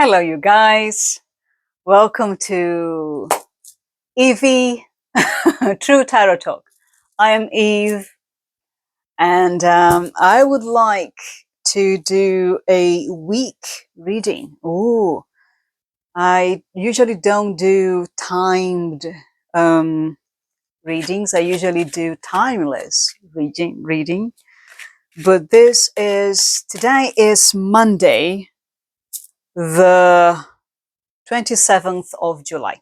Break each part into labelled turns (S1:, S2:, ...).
S1: Hello, you guys. Welcome to Evie True Tarot Talk. I am Eve, and I would like to do a week reading. Ooh, I usually don't do timed readings. I usually do timeless reading. But today is Monday, the 27th of July.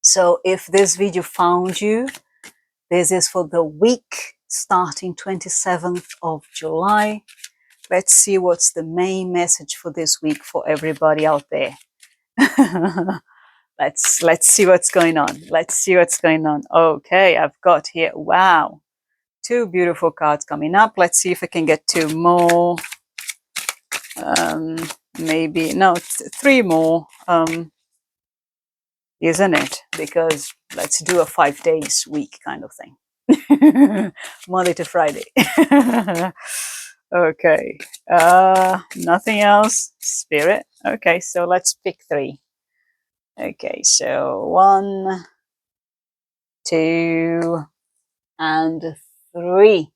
S1: So if this video found you, this is for the week starting 27th of July. Let's see what's the main message for this week for everybody out there. let's see what's going on. Let's see what's going on. Okay, I've got here, wow, two beautiful cards coming up. Let's see if I can get two more. Maybe, no, three more. Isn't it? Because let's do a 5 days week kind of thing. Monday to Friday. Okay. Nothing else. Spirit. Okay, so let's pick three. Okay, so 1, 2, and 3.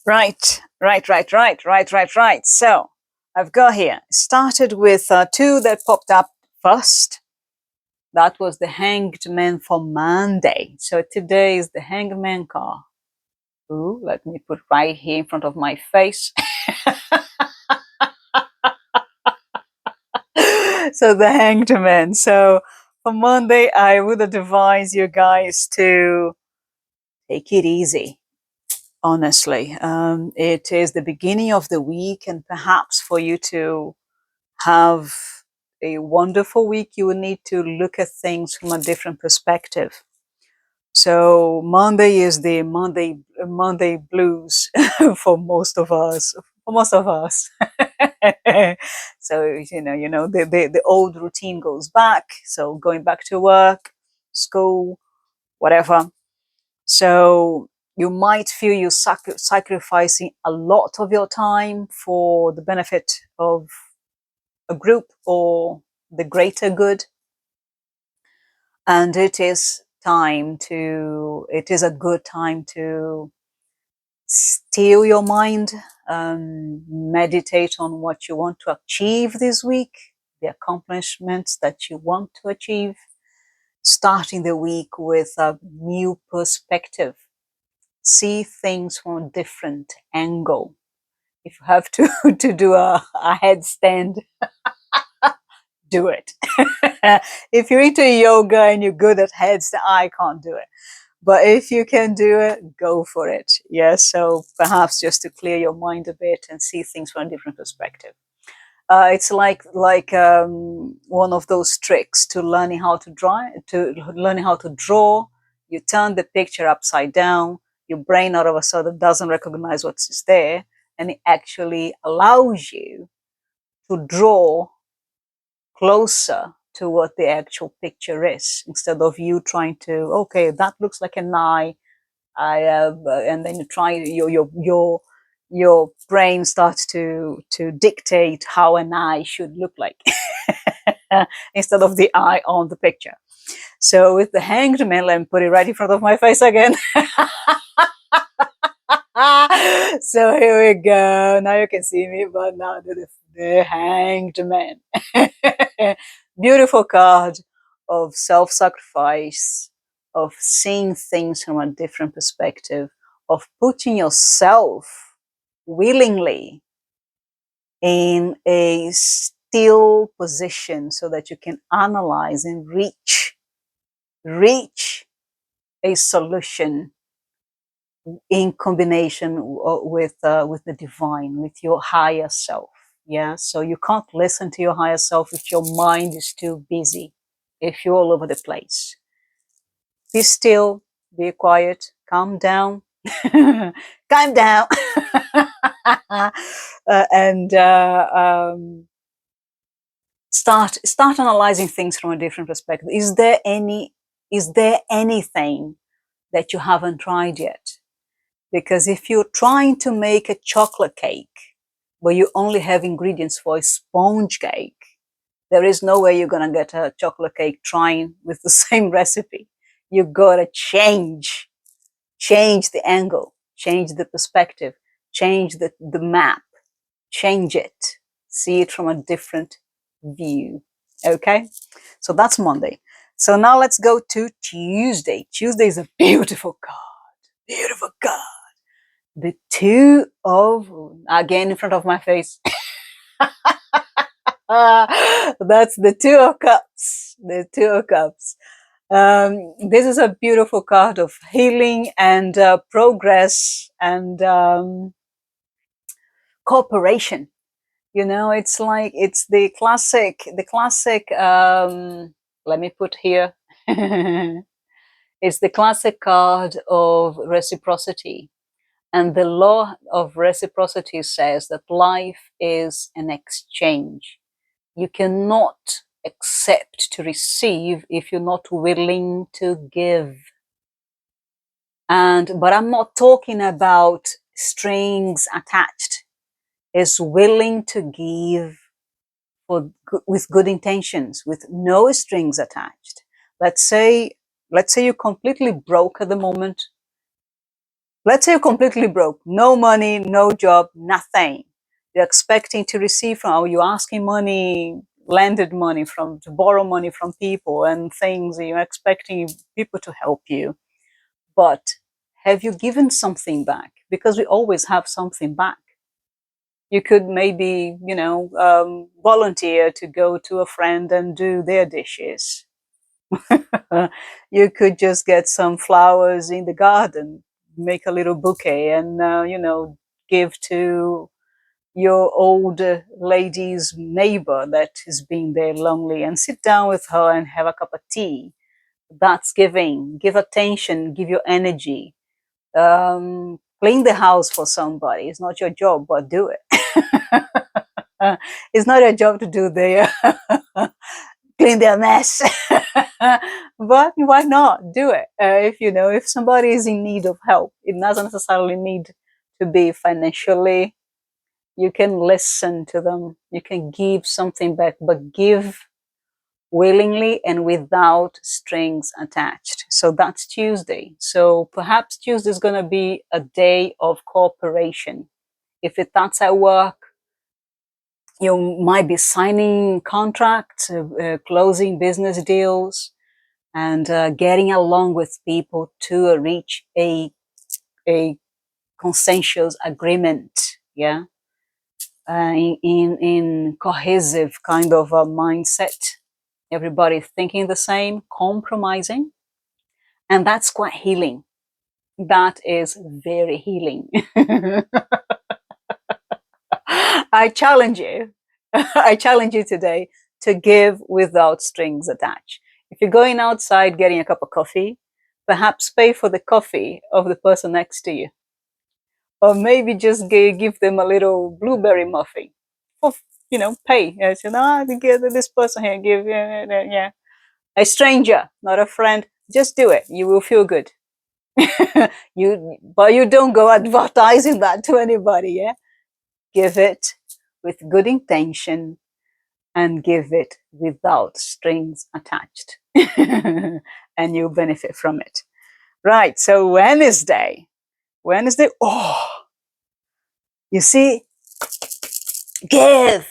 S1: Right. So I've got here, started with 2 that popped up first. That was the Hanged Man for Monday. So today is the Hanged Man card. Ooh, let me put right here in front of my face. So the Hanged Man. So for Monday, I would advise you guys to take it easy. Honestly, it is the beginning of the week, and perhaps for you to have a wonderful week, you will need to look at things from a different perspective. So Monday is the Monday blues for most of us. So the old routine goes back. So going back to work, school, whatever. So you might feel you're sacrificing a lot of your time for the benefit of a group or the greater good. And it is a good time to still your mind, meditate on what you want to achieve this week, the accomplishments that you want to achieve, starting the week with a new perspective. See things from a different angle. If you have to do a headstand, do it. If you're into yoga and you're good at headstand, I can't do it. But if you can do it, go for it. Yeah, so perhaps just to clear your mind a bit and see things from a different perspective. It's like one of those tricks to learning how to draw. You turn the picture upside down. Your brain all of a sudden doesn't recognize what's there, and it actually allows you to draw closer to what the actual picture is, instead of you trying to, okay, that looks like an eye. I have, and then you try your brain starts to dictate how an eye should look like instead of the eye on the picture. So with the Hanged Man, let me put it right in front of my face again. So here we go. Now you can see me, but now the Hanged Man. Beautiful card of self-sacrifice, of seeing things from a different perspective, of putting yourself willingly in a still position so that you can analyze and reach a solution in combination with the divine, with your higher self. Yeah, so you can't listen to your higher self if your mind is too busy, if you're all over the place. Be still, be quiet, calm down, calm down, and start analyzing things from a different perspective. Is there anything that you haven't tried yet? Because if you're trying to make a chocolate cake, but you only have ingredients for a sponge cake. There is no way you're going to get a chocolate cake trying with the same recipe. You got to change the angle, change the perspective, change the map, change it, see it from a different view. Okay, so that's Monday. So now let's go to Tuesday. Tuesday is a beautiful card, beautiful card. The two of, again in front of my face. That's the Two of Cups. The Two of Cups. This is a beautiful card of healing and progress and cooperation. You know, it's like it's the classic. Let me put here. It's the classic card of reciprocity. And the law of reciprocity says that life is an exchange. You cannot accept to receive if you're not willing to give. But I'm not talking about strings attached. It's willing to give with good intentions, with no strings attached. Let's say you're completely broke at the moment. Let's say you're completely broke, no money, no job, nothing. You're expecting to receive from, you're asking money, lended money to borrow money from people and things. You're expecting people to help you. But have you given something back? Because we always have something back. You could maybe, volunteer to go to a friend and do their dishes. You could just get some flowers in the garden, make a little bouquet and, give to your old lady's neighbor that has been there lonely and sit down with her and have a cup of tea. That's giving. Give attention, give your energy. Clean the house for somebody. It's not your job, but do it. It's not your job to do their clean their mess. But why not do it? If somebody is in need of help, it doesn't necessarily need to be financially. You can listen to them. You can give something back, but give willingly and without strings attached. So that's Tuesday. So perhaps Tuesday is going to be a day of cooperation. If that's at work, you might be signing contracts, closing business deals, and getting along with people to reach a consensus agreement. Yeah, in cohesive kind of a mindset. Everybody thinking the same, compromising, and that's quite healing. That is very healing. I challenge you. I challenge you today to give without strings attached. If you're going outside getting a cup of coffee, perhaps pay for the coffee of the person next to you. Or maybe just give them a little blueberry muffin. For, pay. I think this person here, give, yeah. A stranger, not a friend, just do it. You will feel good. But you don't go advertising that to anybody, yeah? Give it with good intention and give it without strings attached. And you'll benefit from it. Right, so Wednesday, oh, you see, give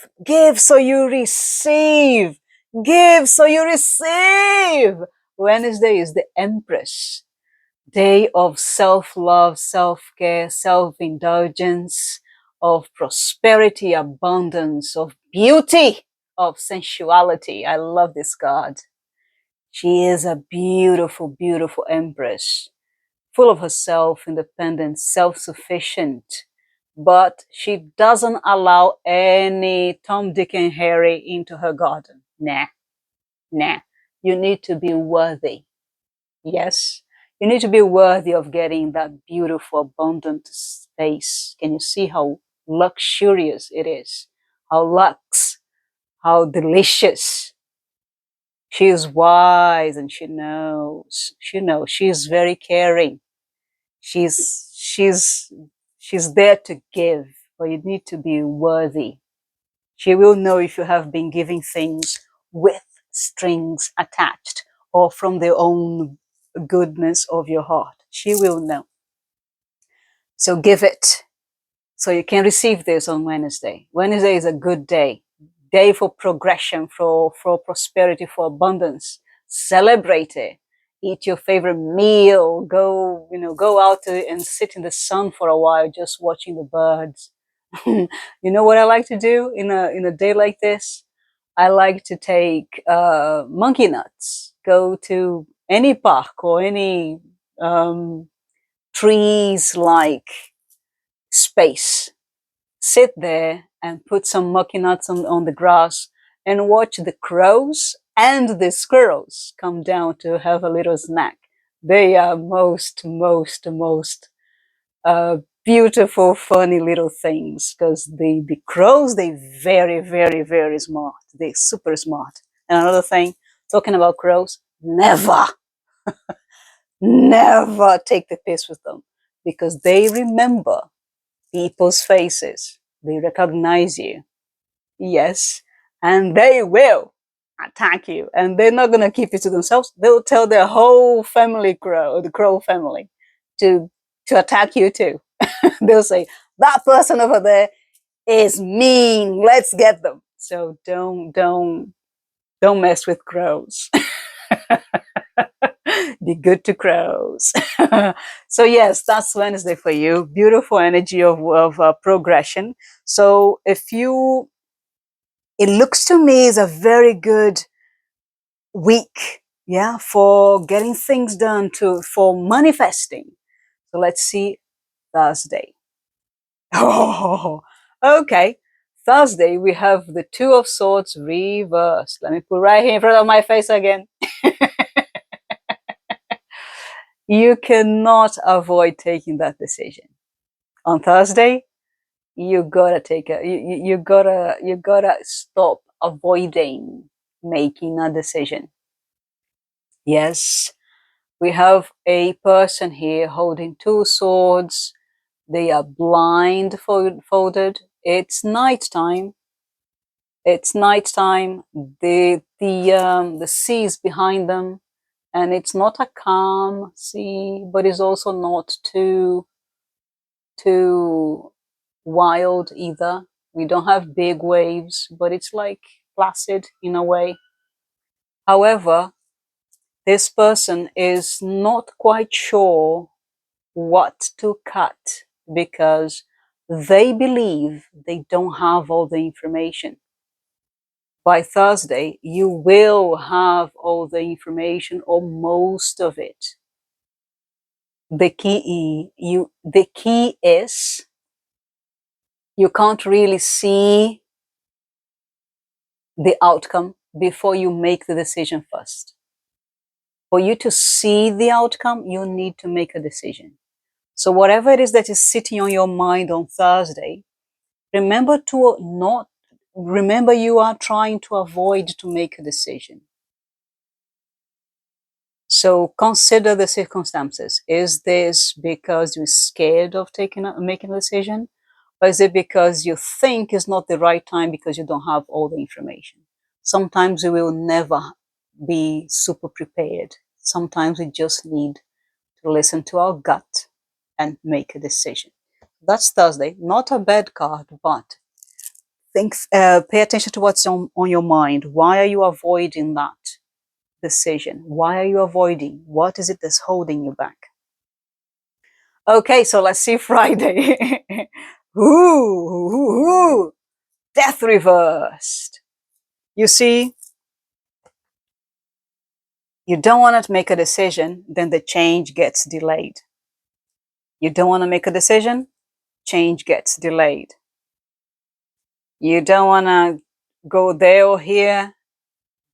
S1: so you receive. Give so you receive. Wednesday is the Empress. Day of self-love, self-care, self-indulgence, of prosperity, abundance, of beauty, of sensuality. I love this card. She is a beautiful, beautiful Empress, full of herself, independent, self-sufficient, but she doesn't allow any Tom, Dick, and Harry into her garden. Nah. You need to be worthy. Yes. You need to be worthy of getting that beautiful, abundant space. Can you see how luxurious it is? How luxe, how delicious. She is wise and she knows. She knows. She is very caring. She's there to give. but you need to be worthy. She will know if you have been giving things with strings attached or from the own goodness of your heart. She will know. So give it. So you can receive this on Wednesday. Wednesday is a good day. Day for progression, for prosperity, for abundance. Celebrate it. Eat your favorite meal. Go, go out and sit in the sun for a while, just watching the birds. You know what I like to do in a day like this? I like to take monkey nuts, go to any park or any trees like space, sit there and put some monkey nuts on the grass and watch the crows and the squirrels come down to have a little snack. They are most uh, beautiful, funny little things, because the crows, they very smart. They're super smart. And another thing, talking about crows, never take the piss with them, because they remember people's faces. They recognize you. Yes. And they will attack you. And they're not going to keep it to themselves. They'll tell their whole family, the crow family, to attack you too. They'll say, that person over there is mean. Let's get them. So don't mess with crows. Be good to crows. So yes, that's Wednesday for you. Beautiful energy of progression. So it looks to me is a very good week, yeah, for getting things done, for manifesting. So let's see Thursday. Oh, okay. Thursday, we have the Two of Swords reversed. Let me put right here in front of my face again. You cannot avoid taking that decision. On Thursday, you gotta take you gotta stop avoiding making a decision. Yes, we have a person here holding two swords. They are blindfolded. It's nighttime. It's nighttime. The sea is behind them, and it's not a calm sea, but it's also not too wild either. We don't have big waves, but it's like placid in a way. However, this person is not quite sure what to cut, because they believe they don't have all the information. By Thursday, you will have all the information, or most of it. The key is you can't really see the outcome before you make the decision first. For you to see the outcome, you need to make a decision. So whatever it is that is sitting on your mind on Thursday, remember you are trying to avoid to make a decision. So consider the circumstances. Is this because you're scared of making a decision? Or is it because you think it's not the right time because you don't have all the information? Sometimes we will never be super prepared. Sometimes we just need to listen to our gut and make a decision. That's Thursday. Not a bad card, but pay attention to what's on your mind. Why are you avoiding that decision? Why are you avoiding? What is it that's holding you back? Okay, so let's see Friday. Ooh, death reversed. You see, you don't want to make a decision, then the change gets delayed. You don't want to make a decision, change gets delayed. You don't want to go there or here,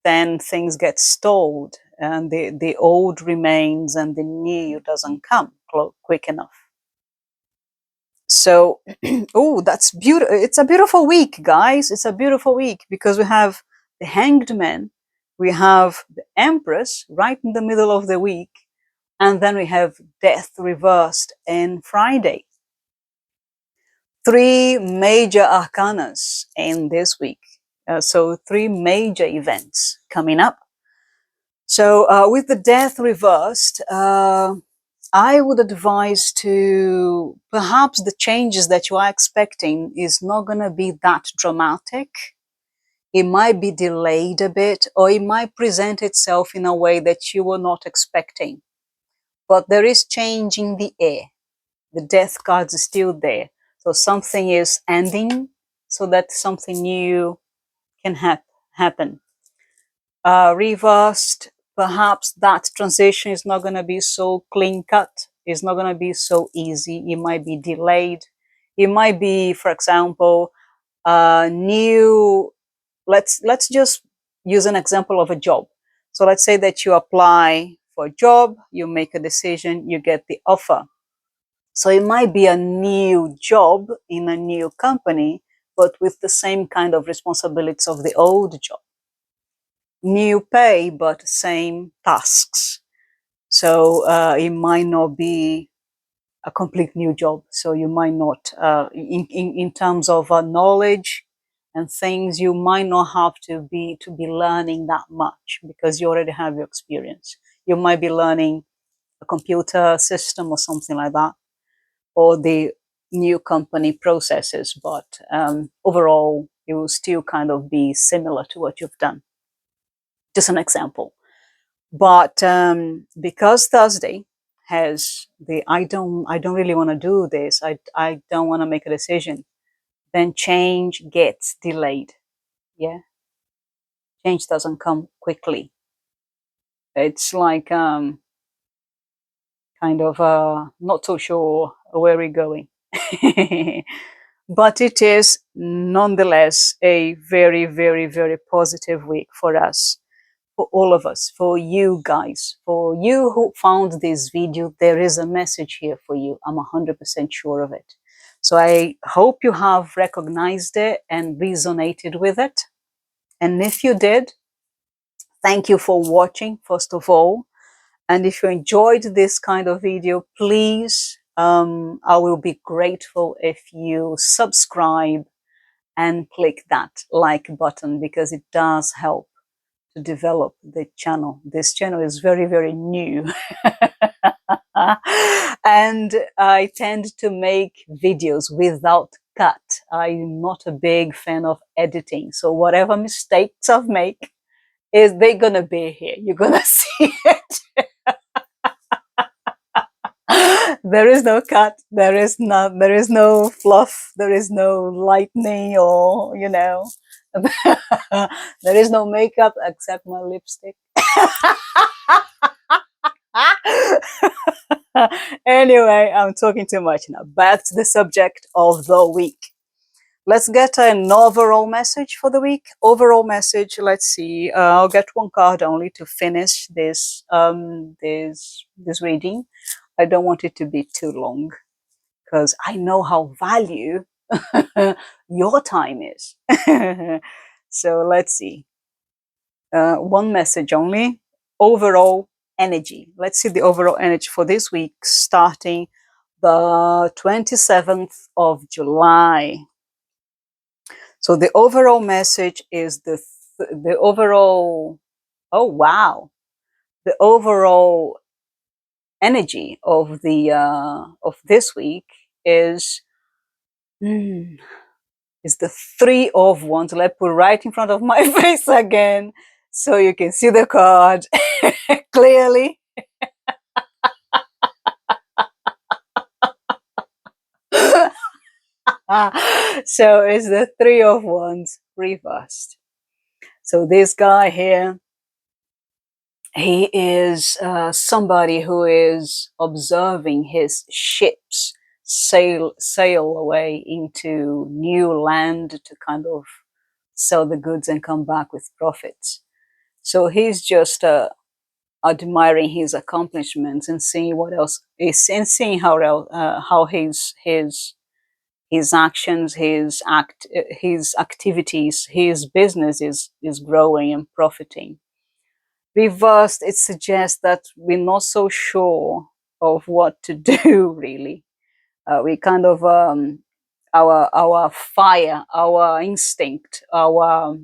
S1: then things get stalled, and the old remains and the new doesn't come quick enough. So, oh, that's beautiful. It's a beautiful week, guys. It's a beautiful week because we have the Hanged Man, we have the Empress right in the middle of the week, and then we have Death reversed on Friday. three major arcanas in this week. So three major events coming up. So with the death reversed, I would advise to perhaps the changes that you are expecting is not going to be that dramatic. It might be delayed a bit, or it might present itself in a way that you were not expecting. But there is change in the air. The death cards are still there. So something is ending so that something new can happen. Reversed, perhaps that transition is not going to be so clean cut. It's not going to be so easy. It might be delayed. It might be, for example, new. Let's just use an example of a job. So let's say that you apply for a job, you make a decision, you get the offer. So it might be a new job in a new company, but with the same kind of responsibilities of the old job. New pay, but same tasks. So it might not be a complete new job. So you might not, in terms of knowledge and things, you might not have to be learning that much because you already have your experience. You might be learning a computer system or something like that, or the new company processes, but overall, it will still kind of be similar to what you've done. Just an example. But because Thursday has the I don't really want to do this, I don't want to make a decision, then change gets delayed. Yeah, change doesn't come quickly. It's like kind of not so sure where we're going. But it is nonetheless a very, very, very positive week for us, for all of us, for you guys, for you who found this video. There is a message here for you. I'm 100% sure of it. So I hope you have recognized it and resonated with it. And if you did, thank you for watching, first of all. And if you enjoyed this kind of video, please, I will be grateful if you subscribe and click that like button, because it does help to develop the channel. This channel is very, very new. And I tend to make videos without cut. I'm not a big fan of editing. So whatever mistakes I've made, is they're gonna be here. You're gonna see it. There is no cut, there is no fluff, there is no lightning, or there is no makeup except my lipstick. Anyway, I'm talking too much now. Back to the subject of the week. Let's get an overall message for the week. Overall message, let's see. I'll get one card only to finish this this reading. I don't want it to be too long, because I know how value your time is. So let's see. One message only. Overall energy. Let's see the overall energy for this week, starting the 27th of July. So the overall message is the overall, oh wow, the overall energy of the of this week is is the Three of Wands. Let's put right in front of my face again so you can see the card clearly. So it's the Three of Wands reversed. So this guy here, he is somebody who is observing his ships sail away into new land to kind of sell the goods and come back with profits. So he's just admiring his accomplishments and seeing what else is, and seeing how his actions, his activities, his business is growing and profiting. Reversed, it suggests that we're not so sure of what to do, really. We kind of our fire, our instinct, our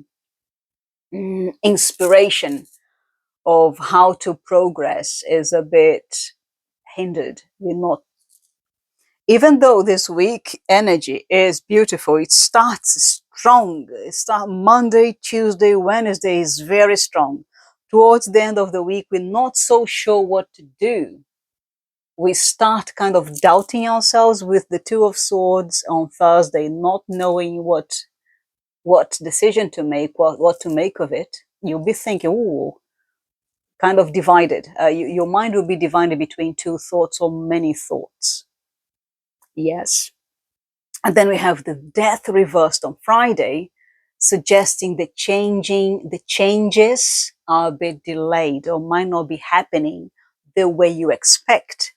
S1: inspiration of how to progress is a bit hindered. We're not, even though this week energy is beautiful, it starts strong. It starts Monday, Tuesday, Wednesday is very strong. Towards the end of the week, we're not so sure what to do. We start kind of doubting ourselves with the Two of Swords on Thursday, not knowing what decision to make, what to make of it. You'll be thinking, "Ooh," kind of divided. Your mind will be divided between two thoughts or many thoughts. Yes. And then we have the Death reversed on Friday, suggesting the changes are a bit delayed or might not be happening the way you expect.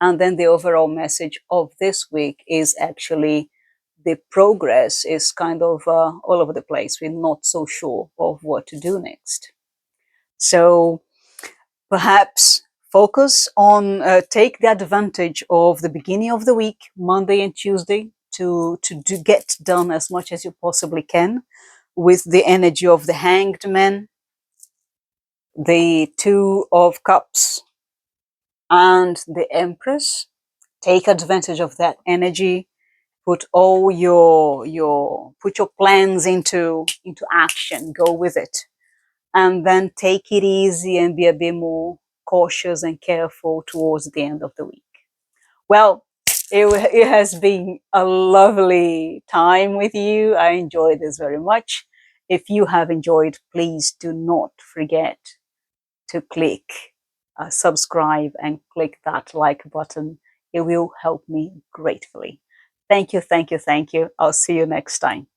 S1: And then the overall message of this week is actually the progress is kind of all over the place. We're not so sure of what to do next. So perhaps focus on, take the advantage of the beginning of the week, Monday and Tuesday, to get done as much as you possibly can with the energy of the Hanged Man, the Two of Cups, and the Empress. Take advantage of that energy. Put all put your plans into action. Go with it, and then take it easy and be a bit more cautious and careful towards the end of the week. Well, it has been a lovely time with you. I enjoyed this very much. If you have enjoyed, please do not forget to click subscribe and click that like button. It will help me gratefully. Thank you, thank you, thank you. I'll see you next time.